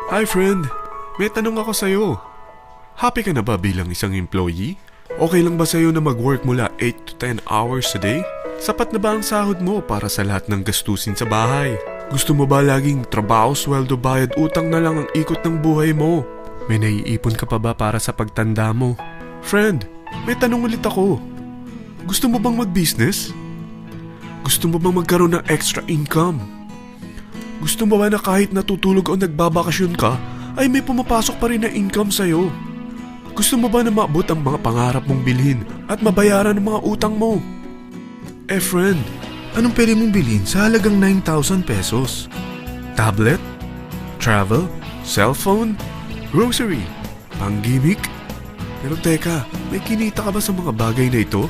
Hi friend, may tanong ako sa'yo. Happy ka na ba bilang isang employee? Okay lang ba sa'yo na mag-work mula 8 to 10 hours a day? Sapat na ba ang sahod mo para sa lahat ng gastusin sa bahay? Gusto mo ba laging trabaho, sweldo, bayad, utang na lang ang ikot ng buhay mo? May naiipon ka pa ba para sa pagtanda mo? Friend, may tanong ulit ako. Gusto mo bang mag-business? Gusto mo bang magkaroon ng extra income? Gusto mo ba na kahit natutulog o nagbabakasyon ka, ay may pumapasok pa rin na income sa'yo? Gusto mo ba na maabot ang mga pangarap mong bilhin at mabayaran ang mga utang mo? Friend, anong pwede mong bilhin sa halagang 9,000 pesos? Tablet? Travel? Cellphone? Grocery? Pang-gimmick? Pero teka, may kinita ka ba sa mga bagay na ito?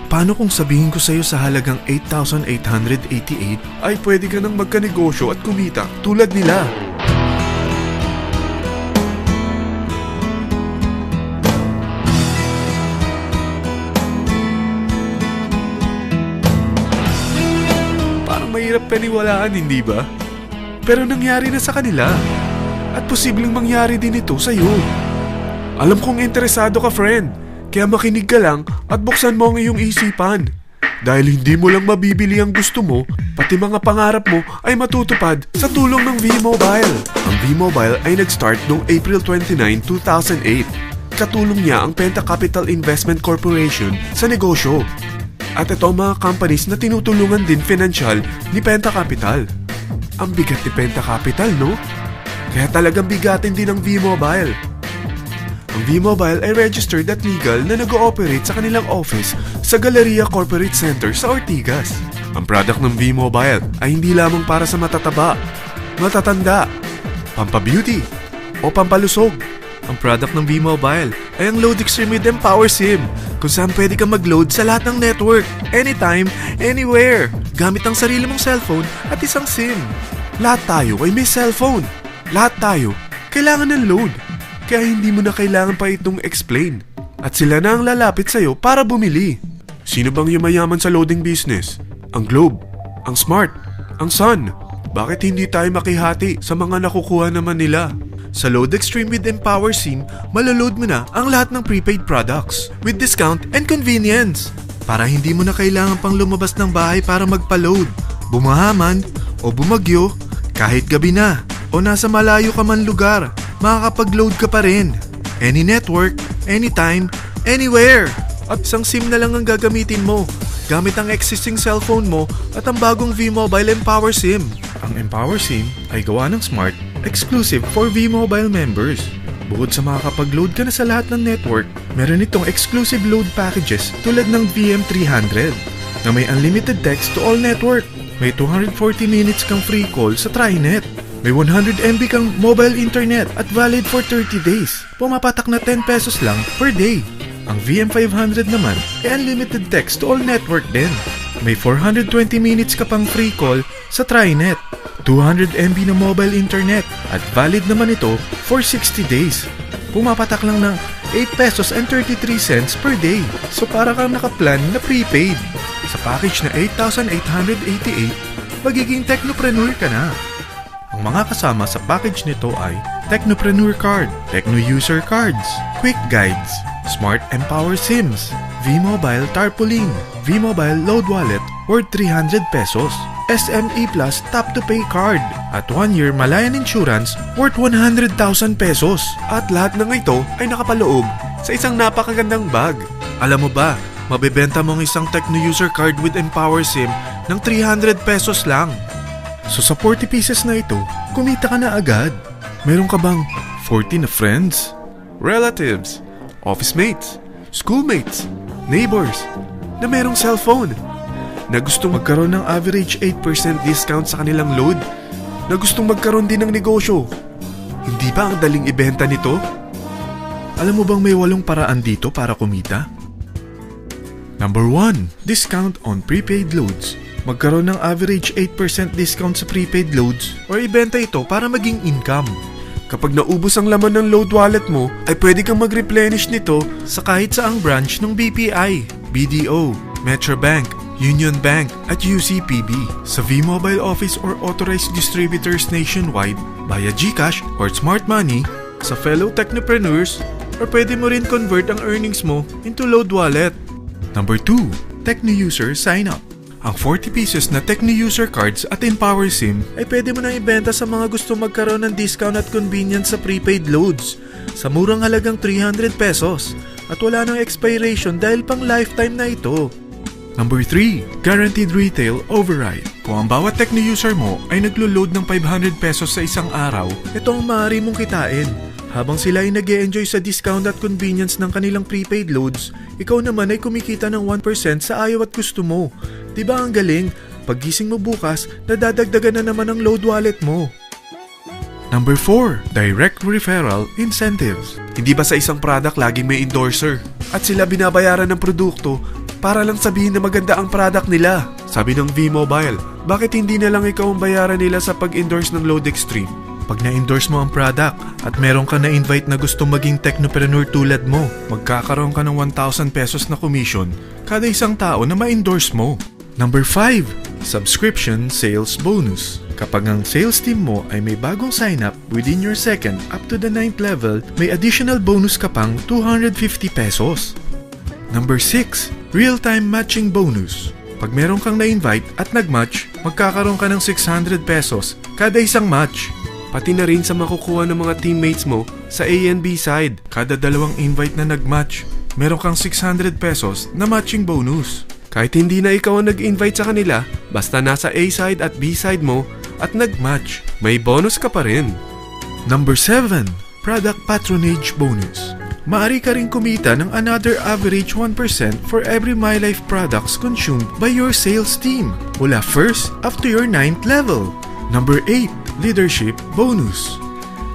Paano kung sabihin ko sa'yo sa halagang 8,888 ay pwede ka nang magkanegosyo at kumita tulad nila? Parang mahirap paniwalaan, hindi ba? Pero nangyari na sa kanila. At posibleng mangyari din ito sa'yo. Alam kong interesado ka, friend. Kaya makinig ka lang at buksan mo ang iyong isipan. Dahil hindi mo lang mabibili ang gusto mo, pati mga pangarap mo ay matutupad sa tulong ng V-Mobile. Ang V-Mobile ay nag-start noong April 29, 2008. Katulong niya ang Penta Capital Investment Corporation sa negosyo. At ito ang mga companies na tinutulungan din financial ni Penta Capital. Ang bigat ni Penta Capital, no? Kaya talagang bigatin din ang V-Mobile. Ang V-Mobile ay registered at legal na nag-ooperate sa kanilang office sa Galleria Corporate Center sa Ortigas. Ang product ng V-Mobile ay hindi lamang para sa matataba, matatanda, pampabeauty, o pampalusog. Ang product ng V-Mobile ay ang Load Extreme with Empower SIM, kung saan pwede kang mag-load sa lahat ng network, anytime, anywhere, gamit ang sarili mong cellphone at isang SIM. Lahat tayo ay may cellphone. Lahat tayo kailangan ng load. Kaya hindi mo na kailangan pa itong explain. At sila na ang lalapit sa'yo para bumili. Sino bang yumayaman sa loading business? Ang Globe, ang Smart, ang Sun. Bakit hindi tayo makihati sa mga nakukuha naman nila? Sa Load Extreme with Empower SIM, malaload mo na ang lahat ng prepaid products with discount and convenience. Para hindi mo na kailangan pang lumabas ng bahay para magpa-load. Bumahaman o bumagyo, kahit gabi na o nasa malayo ka man lugar, makakapag-load ka pa rin. Any network, anytime, anywhere. At isang SIM na lang ang gagamitin mo gamit ang existing cellphone mo at ang bagong V-Mobile Empower SIM. Ang Empower SIM ay gawa ng Smart, exclusive for V-Mobile members. Bukod sa makakapag-load ka na sa lahat ng network, meron itong exclusive load packages tulad ng VM300 na may unlimited text to all network. May 240 minutes kang free call sa TriNet. May 100 MB kang mobile internet at valid for 30 days. Pumapatak na 10 pesos lang per day. Ang VM500 naman ay unlimited text to all network din. May 420 minutes ka pang free call sa TriNet. 200 MB na mobile internet at valid naman ito for 60 days. Pumapatak lang ng 8 pesos and 33 cents per day. So para kang nakaplan na prepaid. Sa package na 8,888, magiging technopreneur ka na. Ang mga kasama sa package nito ay Technopreneur Card, Techno User Cards, Quick Guides, Smart Empower SIMs, V-Mobile Tarpaulin, V-Mobile Load Wallet worth 300 pesos, SME Plus Tap to Pay Card, at 1-year Malayan Insurance worth 100,000 pesos. At lahat ng ito ay nakapaloob sa isang napakagandang bag. Alam mo ba, mabebenta mo ang isang Techno User Card with Empower SIM ng 300 pesos lang. So sa 40 pieces na ito, kumita ka na agad. Meron ka bang 40 na friends, relatives, office mates, schoolmates, neighbors na merong cellphone, na gustong magkaroon ng average 8% discount sa kanilang load, na gustong magkaroon din ng negosyo? Hindi ba ang daling ibenta nito? Alam mo bang may 8 paraan dito para kumita? Number 1, discount on prepaid loads. Magkaroon ng average 8% discount sa prepaid loads o ibenta ito para maging income. Kapag naubos ang laman ng load wallet mo, ay pwede kang mag-replenish nito sa kahit saang branch ng BPI, BDO, Metrobank, Union Bank at UCPB, sa V-Mobile office or authorized distributors nationwide, via GCash or Smart Money, sa fellow technopreneurs, or pwede mo rin convert ang earnings mo into load wallet. Number 2, Techno User Sign Up. Ang 40 pesos na Techno User Cards at Empower SIM ay pwede mo nang ibenta sa mga gusto magkaroon ng discount at convenience sa prepaid loads sa murang halagang 300 pesos at wala nang expiration dahil pang lifetime na ito. Number 3, Guaranteed Retail Override. Kung ang bawat Techno user mo ay naglo-load ng 500 pesos sa isang araw, ito ang maaari mong kitain. Habang sila ay nag-e-enjoy sa discount at convenience ng kanilang prepaid loads, ikaw naman ay kumikita ng 1% sa ayaw at gusto mo. Diba ang galing? Paggising mo bukas, nadadagdagan na naman ang load wallet mo. Number 4, Direct Referral Incentives. Hindi ba sa isang product laging may endorser? At sila binabayaran ng produkto para lang sabihin na maganda ang product nila. Sabi ng V-Mobile, bakit hindi na lang ikaw ang bayaran nila sa pag-endorse ng Load Extreme? Pag na-endorse mo ang product at meron ka na-invite na gusto maging technopreneur tulad mo, magkakaroon ka ng 1,000 pesos na commission kada isang tao na ma-endorse mo. Number 5, Subscription Sales Bonus. Kapag ang sales team mo ay may bagong sign-up within your second up to the 9th level, may additional bonus ka pang 250 pesos. Number 6, Real-Time Matching Bonus. Pag meron kang na-invite at nag-match, magkakaroon ka ng 600 pesos kada isang match. Pati na rin sa makukuha ng mga teammates mo sa A and B side. Kada dalawang invite na nag-match, meron kang 600 pesos na matching bonus. Kahit hindi na ikaw ang nag-invite sa kanila, basta nasa A side at B side mo at nag-match, may bonus ka pa rin. Number 7, Product Patronage Bonus. Maaari ka rin kumita ng another average 1% for every MyLife products consumed by your sales team mula 1st up to your 9th level. Number 8, Leadership Bonus.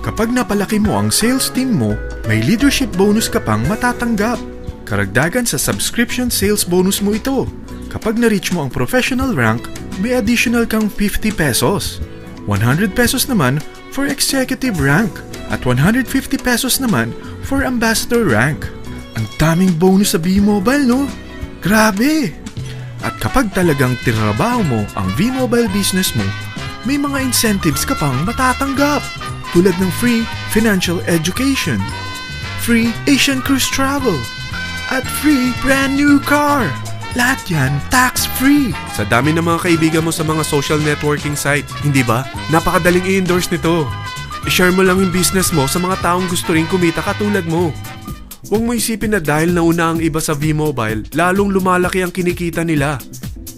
Kapag napalaki mo ang sales team mo, may leadership bonus ka pang matatanggap. Karagdagan sa subscription sales bonus mo ito. Kapag na-reach mo ang professional rank, may additional kang 50 pesos. 100 pesos naman for executive rank at 150 pesos naman for ambassador rank. Ang daming bonus sa V-Mobile, no? Grabe! At kapag talagang tinrabaho mo ang V-Mobile business mo, may mga incentives ka pang matatanggap tulad ng free financial education, free Asian cruise travel, at free brand new car. Lahat yan tax-free. Sa dami ng mga kaibigan mo sa mga social networking site, hindi ba? Napakadaling i-endorse nito. I-share mo lang yung business mo sa mga taong gusto rin kumita katulad mo. Huwag mo isipin na dahil nauna ang iba sa V-Mobile, lalong lumalaki ang kinikita nila.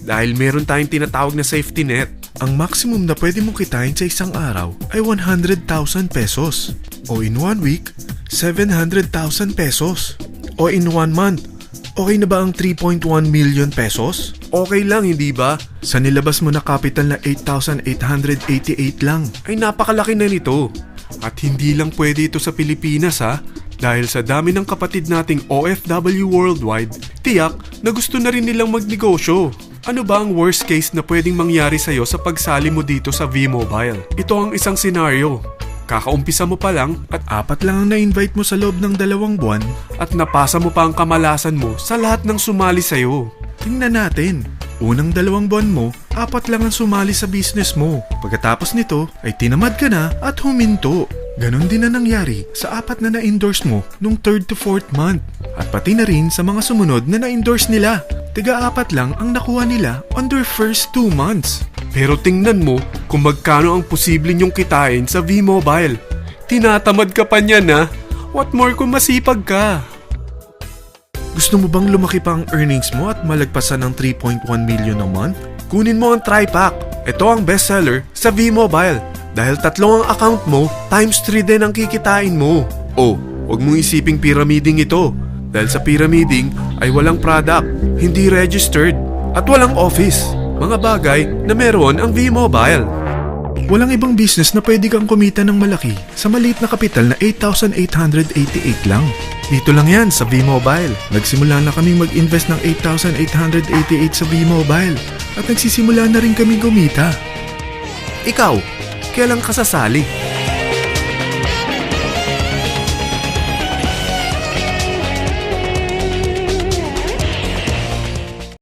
Dahil meron tayong tinatawag na safety net. Ang maximum na pwede mong kitain sa isang araw ay 100,000 pesos. O in 1 week, 700,000 pesos. O in 1 month, okay na ba ang 3.1 million pesos? Okay lang, hindi ba? Sa nilabas mo na capital na 8,888 lang, ay napakalaki na nito. At hindi lang pwede ito sa Pilipinas ha, dahil sa dami ng kapatid nating OFW worldwide, tiyak na gusto na rin nilang magnegosyo. Ano ba ang worst case na pwedeng mangyari sa'yo sa pagsali mo dito sa V-Mobile? Ito ang isang senaryo. Kakaumpisa mo pa lang at 4 lang ang na-invite mo sa loob ng 2 buwan at napasa mo pa ang kamalasan mo sa lahat ng sumali sa'yo. Tingnan natin. Unang 2 buwan mo, 4 lang ang sumali sa business mo. Pagkatapos nito ay tinamad ka na at huminto. Ganon din na nangyari sa 4 na na-endorse mo nung 3rd to 4th month. At pati na rin sa mga sumunod na na-endorse nila. Tiga-4 lang ang nakuha nila on their first 2 months. Pero tingnan mo kung magkano ang posible nyong kitain sa V-Mobile. Tinatamad ka pa niyan ha? What more kung masipag ka? Gusto mo bang lumaki pa ang earnings mo at malagpasan ng 3.1 million a month? Kunin mo ang TriPack. Ito ang bestseller sa V-Mobile. Dahil 3 ang account mo, times 3 din ang kikitain mo. Oh, huwag mong isiping pyramiding ito. Dahil sa pyramiding ay walang product, hindi registered, at walang office. Mga bagay na meron ang V-Mobile. Walang ibang business na pwede kang kumita ng malaki sa maliit na kapital na 8,888 lang. Dito lang yan sa V-Mobile. Nagsimula na kaming mag-invest ng 8,888 sa V-Mobile at nagsisimula na rin kaming kumita. Ikaw, kailan ka sasali?